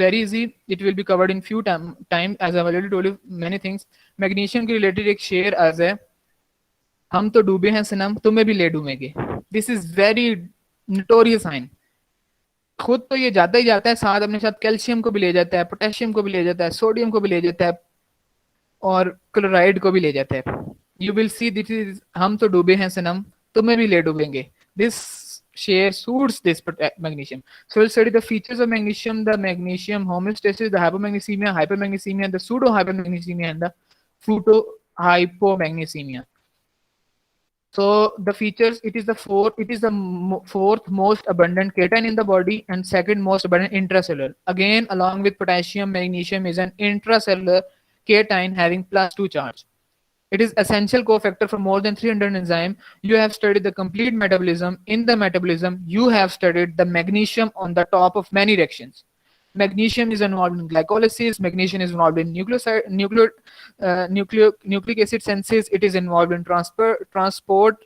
very easy. It will be covered in few time as I've already told you many things. Magnesium के related एक शेर आज है, हम तो डूबे हैं सनम तुम्हें भी ले डूबेंगे. This is very notorious sign. खुद तो ये जाता ही जाता है, साथ अपने साथ कैल्शियम को भी ले जाता है, पोटेशियम को भी ले जाता है, सोडियम को भी ले जाता है और क्लोराइड को भी ले जाता है. You will see this is हम तो डूबे हैं सनम तुम्हें भी ले डूबेंगे. This share suits this magnesium. So we'll study the features of magnesium, the magnesium homeostasis, the hypomagnesemia, hypermagnesemia, the pseudo hypermagnesemia, and the pseudo hypomagnesemia. So the features, it is the fourth most abundant cation in the body and second most abundant intracellular. Again, along with potassium, magnesium is an intracellular cation having +2 charge. It is essential cofactor for more than 300 enzymes. You have studied the complete metabolism. In the metabolism, you have studied the magnesium on the top of many reactions. Magnesium is involved in glycolysis. Magnesium is involved in nucleic acid synthesis. It is involved in transport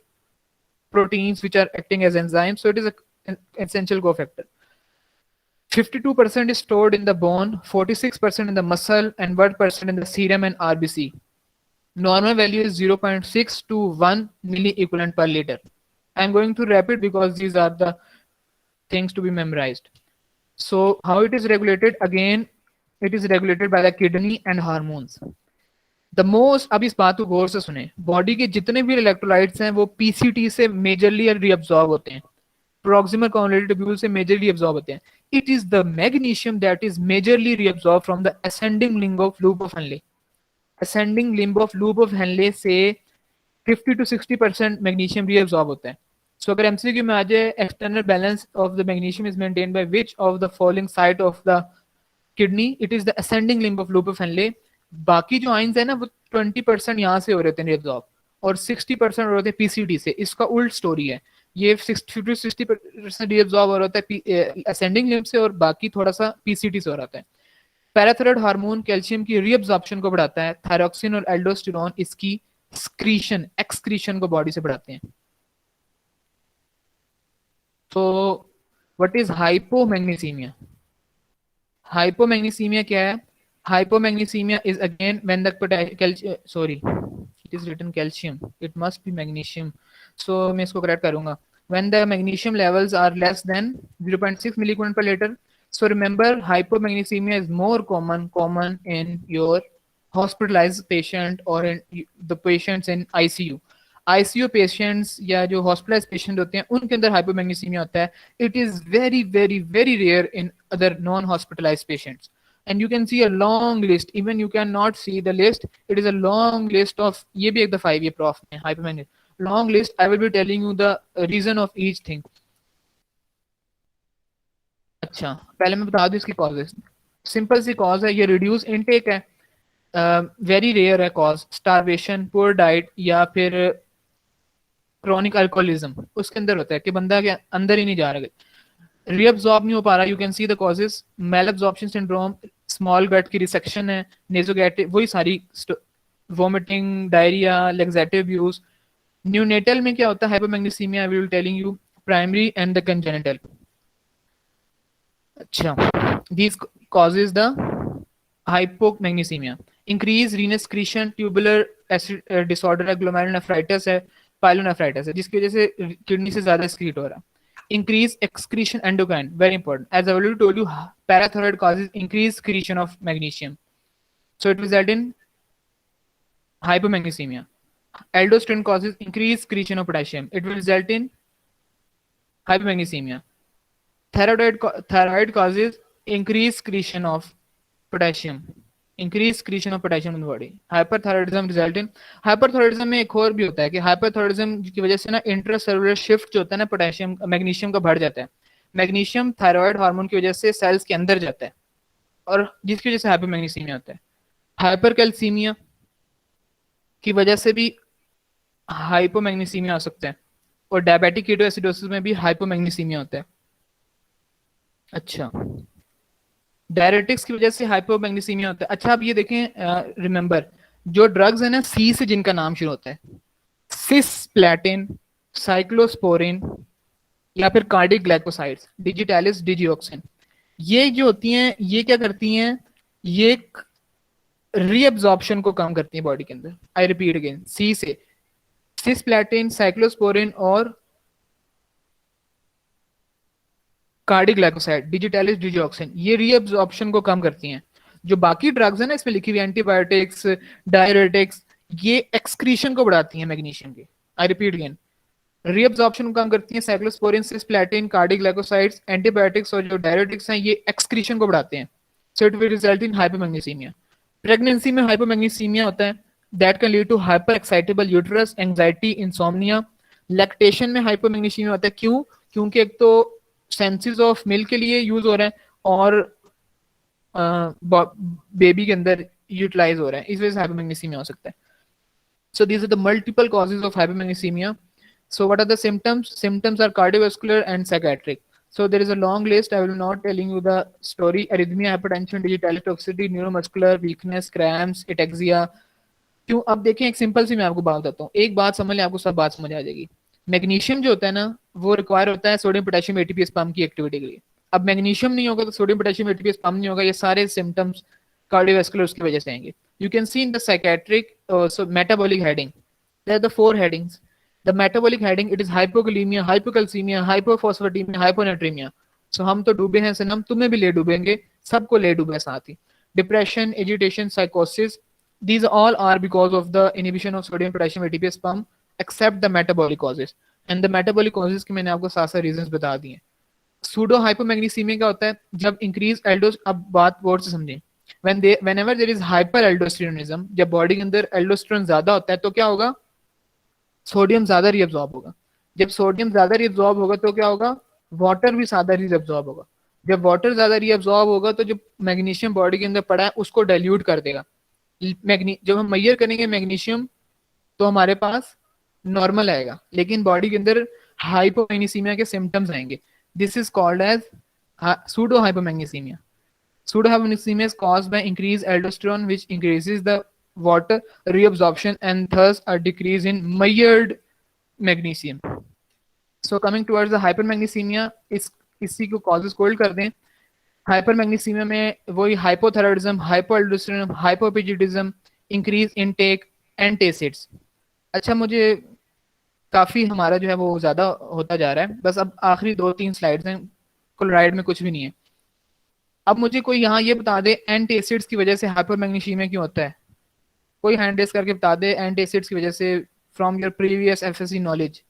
proteins which are acting as enzymes. So it is an essential cofactor. 52% is stored in the bone, 46% in the muscle, and 1% in the serum and RBC. Normal value is 0.6 to 1 milliequivalent per liter. I'm going to rapid because these are the things to be memorized. So how it is regulated? Again, it is regulated by the kidney and hormones. The most, अब इस बात को गौर से सुने, body के जितने भी electrolytes हैं वो पीसीटी से मेजरली रीअब्सॉर्ब होते हैं, proximal convoluted tubule से मेजरली absorb होते हैं. It is the magnesium that is majorly reabsorbed from the ascending limb of loop of Henle. Ascending limb of loop of Henle से 50 to 60% magnesium reabsorb होता है. So अगर MCQ में आ जाए, external balance of the magnesium is maintained by which of the following site of the kidney? It is the ascending limb of loop of Henle. बाकी जो ions है ना वो 20% यहाँ से हो रहे हैं reabsorb और 60% हो रहे हैं PCT से. इसका उल्ट स्टोरी है, ये 50 to 60% reabsorb हो रहा है ascending limb से और बाकी थोड़ा सा PCT से हो रहा है. पैराथायरॉयड हार्मोन कैल्शियम की रीअब्जॉर्प्शन को बढ़ाता है. थायरॉक्सिन और एल्डोस्टेरोन इसकी एक्सक्रीशन को बॉडी से बढ़ाते हैं. तो व्हाट इज हाइपोमैग्नीसीमिया? हाइपोमैग्नीसीमिया क्या है? Hypomagnesemia is again when the sorry it is written calcium, it must be magnesium, so मैं इसको करेक्ट करूंगा. When the magnesium levels are less than 0.6 milligram per litre. So remember, hypomagnesemia is more common in your hospitalized patient or in the patients in ICU. ICU patients या जो hospitalized patient होते हैं उनके अंदर hypomagnesemia होता है. It is very very very rare in other non-hospitalized patients. And you can see a long list. Even you cannot see the list. It is a long list of, ये भी एक दफा ये prof में hypomagnesemia. Long list. I will be telling you the reason of each thing. अच्छा, पहले मैं बता दूं इसकी कॉजेस. सिंपल सी कॉज है, ये रिड्यूस इनटेक है, वेरी रेयर है कॉज. स्टारवेशन, पुअर डाइट या फिर क्रोनिक अल्कोहलिज्म उसके अंदर होता है कि बंदा के अंदर ही नहीं जा रहा, रीअब्सॉर्ब नहीं हो पा रहा. You can see the causes. Malabsorption syndrome, small gut की रिसेक्शन है, नेजोगैस्ट्रिक, वही सारी, vomiting, diarrhoea, laxative use. Neonatal में क्या होता है hypomagnesemia? I will telling you primary and the congenital. अच्छा, these causes the hypomagnesemia. Increase renal excretion, tubular acid disorder है, glomerulonephritis है, pyelonephritis है, जिसकी वजह से किडनी से ज्यादा excrete हो रहा है. Increase excretion endocrine, very important. As I already told you, parathyroid causes increased excretion of magnesium, so it results in hypomagnesemia. Aldosterone causes increased excretion of potassium, it will result in hypomagnesemia. Thyroid causes increased secretion of potassium, increased secretion of potassium in the body. Hyperthyroidism result in, hyperthyroidism में एक और भी होता है कि hyperthyroidism की वजह से ना इंट्रासेलुलर शिफ्ट जो होता है ना पोटेशियम मैग्नीशियम का बढ़ जाता है. मैग्नीशियम थायराइड हार्मोन की वजह से सेल्स के अंदर जाता है और जिसकी वजह से हाइपोमैग्नीसीमिया होता है. हाइपरकैल्सीमिया की वजह से भी हाइपोमैग्नीसीमिया हो सकता है और डायबिटिक कीटोएसिडोसिस में भी हाइपोमैग्नीसीमिया होता है. अच्छा, डायरेटिक्स की वजह से हाइपोमैग्नीसीमिया होता है. अच्छा, अब ये देखें, रिमेंबर जो ड्रग्स है ना सी से जिनका नाम शुरू होता है, सिस्प्लैटिन, साइक्लोस्पोरिन या फिर कार्डिक ग्लाइकोसाइड्स, डिजिटैलिस, डिजिऑक्सिन, ये जो होती हैं ये क्या करती हैं, ये रीअब्जॉर्प्शन को कम करती हैं बॉडी के अंदर। आई रिपीट अगेन, सी से सिस्प्लेटिन, साइक्लोस्पोरिन और कार्डिग्लाइकोसाइड, डिजिटालिस, डिजिऑक्सिन, ये रीअब्जॉर्प्शन को कम करती हैं। जो बाकी ड्रग्स है ना इसमें लिखी हुई, एंटीबायोटिक्स, डायरेटिक्स, ये एक्सक्रीशन को बढ़ाती हैं मैग्नीशियम के। आई रिपीट अगेन, रीअब्जॉर्प्शन को कम करती हैं साइक्लोस्पोरिन, सिस्प्लेटिन, कार्डिग्लाइकोसाइड्स, एंटीबायोटिक्स और जो डायरेटिक्स हैं ये एक्सक्रीशन को बढ़ाते हैं। So it will result in hypomagnesemia. Pregnancy में हाइपोमैग्नीसीमिया होता है, that can lead to hyper excitable uterus, anxiety, insomnia. Lactation में हाइपोमैग्नीसीमिया होता है, क्यों? क्योंकि एक तो सेंसेस ऑफ मिल्क के लिए यूज हो रहा है और बेबी के अंदर यूटिलाइज हो रहा है, इस वजह से हाइपोमैग्नीसीमिया हो सकता है। So these are the multiple causes of hypomagnesemia. So what are the symptoms? Symptoms are cardiovascular and psychiatric. So there is a long list. I will not telling you the story. Arrhythmia, hypertension, digital toxicity, neuromuscular weakness, cramps, ataxia. क्यों? अब देखें, एक simple सी मैं आपको बात बताता हूँ, एक बात समझ लें, आपको सब बात समझ आ जाएगी। मैग्नीशियम जो होता है ना, वो रिक्वायर होता है सोडियम पोटेशियम एटीपीएस पंप की एक्टिविटी के लिए। अब मैग्नीशियम नहीं होगा तो सोडियम पोटेशियम एटीपीएस पंप नहीं होगा, ये सारे सिम्टम्स कार्डियोवैस्कुलर उसकी वजह से आएंगे। You can see in the psychiatric so metabolic heading, there are the 4 headings. The metabolic heading, it is hypokalemia, hypocalcemia, hypophosphatemia, hyponatremia. So हम तो डूबे हैं सनम, तुम्हें भी ले डूबेंगे, सबको ले डूबे साथ ही। Depression, agitation, psychosis, these all are because of the inhibition of sodium potassium ATPase pump except the metabolic causes. And the metabolic causes के मैंने आपको साथ साथ reasons बता दिए। सूडो हाइपोमैग्नीसीमिया क्या होता है? जब इंक्रीज एल्डोस, अब बात गौर से समझें, whenever there is hyper aldosteronism, जब बॉडी के अंदर एल्डोस्टेरोन ज्यादा होता है तो क्या होगा? सोडियम ज्यादा रीअब्सॉर्ब होगा। जब सोडियम ज्यादा रीअब्सॉर्ब होगा तो क्या होगा? वाटर भी ज्यादा रीअब्सॉर्ब होगा। जब वाटर ज्यादा रीअब्सॉर्ब होगा तो जो मैग्नीशियम बॉडी के अंदर पड़ा है उसको डाइल्यूट कर देगा। जब हम मेजर करेंगे मैग्नीशियम तो हमारे पास नॉर्मल आएगा, लेकिन बॉडी के अंदर हाइपोमैग्नीसीमिया के सिम्टम्स आएंगे। This is called as pseudo hypomagnesemia. Pseudohypomagnesemia is caused by increased aldosterone, which increases the water reabsorption and thus a decrease in measured magnesium. So coming towards the hypermagnesemia, इसी को causes cold कर दें। हाइपरमैग्नीसीमिया में वही hypothyroidism, हाइपोअल्डोस्टेरोनिज्म, हाइपोपिजिडिज्म, increase intake antacids. अच्छा, मुझे काफी हमारा जो है वो ज्यादा होता जा रहा है, बस अब आखिरी 2-3 स्लाइड्स हैं, क्लोराइड में कुछ भी नहीं है। अब मुझे कोई यहाँ ये बता दे एंटासिड्स की वजह से हाइपरमैग्नीशियमिया क्यों होता है? कोई हैंड रेस करके बता दे एंटासिड्स की वजह से, from your previous FSc knowledge.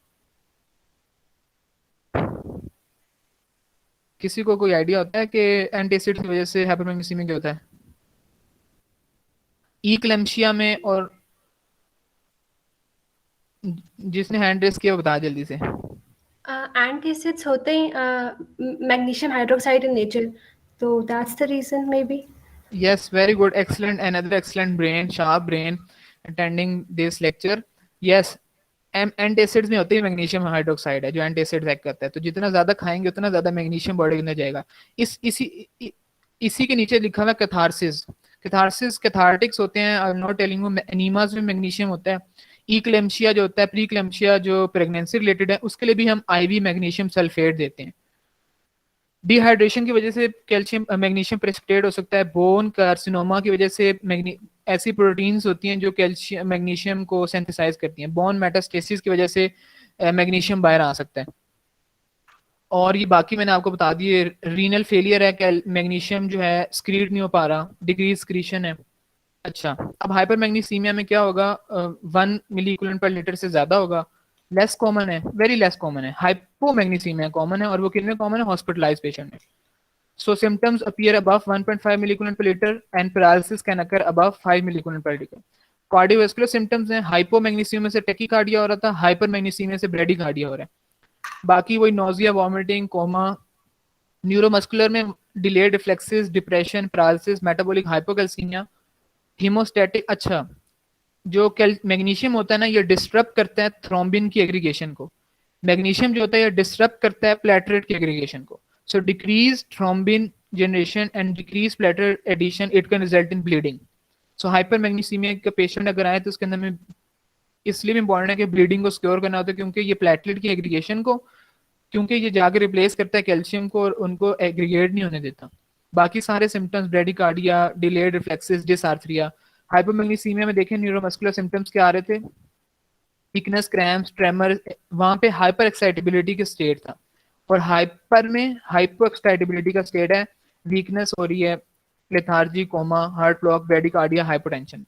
किसी को कोई आइडिया होता है कि एंटासिड्स की वजह से हाइपरमैग्नीशियमिया क्यों होता है? इक्लेम्शिया में, और जिसने हैंड रेस किया वो बता जल्दी से। एंटासिड्स होते हैं magnesium hydroxide in nature, so that's the reason may be. Yes, very good, excellent, another excellent brain, sharp brain attending this lecture. Yes, antacids में होती है मैग्नीशियम हाइड्रोक्साइड है जो एंटासिड एक्ट करता है, तो जितना ज्यादा खाएंगे उतना ज्यादा मैग्नीशियम बॉडी के अंदर जाएगा। इसी के नीचे लिखा हुआ कैथारसिस। कैथार्टिक्स होते हैं, I am not telling you. एनीमास में मैग्नीशियम होता है। इक्लेम्शिया जो होता है, प्रीक्लेम्शिया जो प्रेगनेंसी रिलेटेड है, उसके लिए भी हम आईवी मैग्नीशियम सल्फेट देते हैं। डिहाइड्रेशन की वजह से कैल्शियम मैग्नीशियम प्रेसिपिटेट हो सकता है। बोन कार्सिनोमा की वजह से ऐसी प्रोटीन्स होती हैं जो कैल्शियम मैग्नीशियम को सिंथेसाइज करती हैं। बोन मेटास्टेसिस की वजह से मैग्नीशियम बाहर आ सकता है। और ये बाकी मैंने आपको बता दिए। रीनल फेलियर है, मैग्नीशियम जो है स्क्रीट नहीं हो पा रहा, डिक्रीज स्क्रीशन है। अच्छा, अब हाइपर मैग्नीसीमिया में क्या होगा? 1 मिली इक्विवेलेंट पर लीटर से ज्यादा होगा। लेस कॉमन है, वेरी लेस कॉमन है। हाइपोमैग्नीसीमिया कॉमन है, और वो किन में कॉमन है? हॉस्पिटलाइज पेशेंट में। So symptoms appear above 1.5 milli equivalent per litre and paralysis can occur above 5 milli equivalent per litre. Cardiovascular symptoms हैं, हाइपोमैग्नीसीमिया से टेकीकार्डिया हो रहा था, हाइपरमैग्नीसीमिया से ब्रेडीकार्डिया हो रहा है। बाकी वही नोजिया, वॉमिटिंग, कोमा। न्यूरोमस्कुलर में delayed reflexes, depression, paralysis, metabolic hypocalcaemia, haemostatic. अच्छा, जो मैग्नीशियम होता है ना, ये डिस्टर्ब करता है थ्रोम्बिन की एग्रीगेशन को। मैग्नीशियम जो होता है ये डिस्टर्ब करता है प्लेटलेट की एग्रीगेशन को। So decrease thrombin generation and decrease platelet adhesion, it can result in bleeding. So hypermagnesemia का पेशेंट अगर आए तो उसके अंदर में इसलिए भी इंपॉर्टेंट है कि ब्लीडिंग को सिक्योर करना होता है, क्योंकि ये प्लेटलेट की एग्रीगेशन को क्योंकि ये जाके रिप्लेस करता है कैल्शियम को और उनको एग्रीगेट नहीं होने देता। बाकी सारे symptoms bradycardia, delayed reflexes, dysarthria, hypomagnesemia में देखें न्यूरोमस्कुलर सिम्टम्स क्या आ रहे थे, वीकनेस, क्रैम्प्स, ट्रेमर, वहां पे हाइपर एक्साइटेबिलिटी का स्टेट था, और हाइपर में हाइपो एक्साइटेबिलिटी का स्टेट है, वीकनेस हो रही है, lethargy, coma, heart block, bradycardia, hypotension.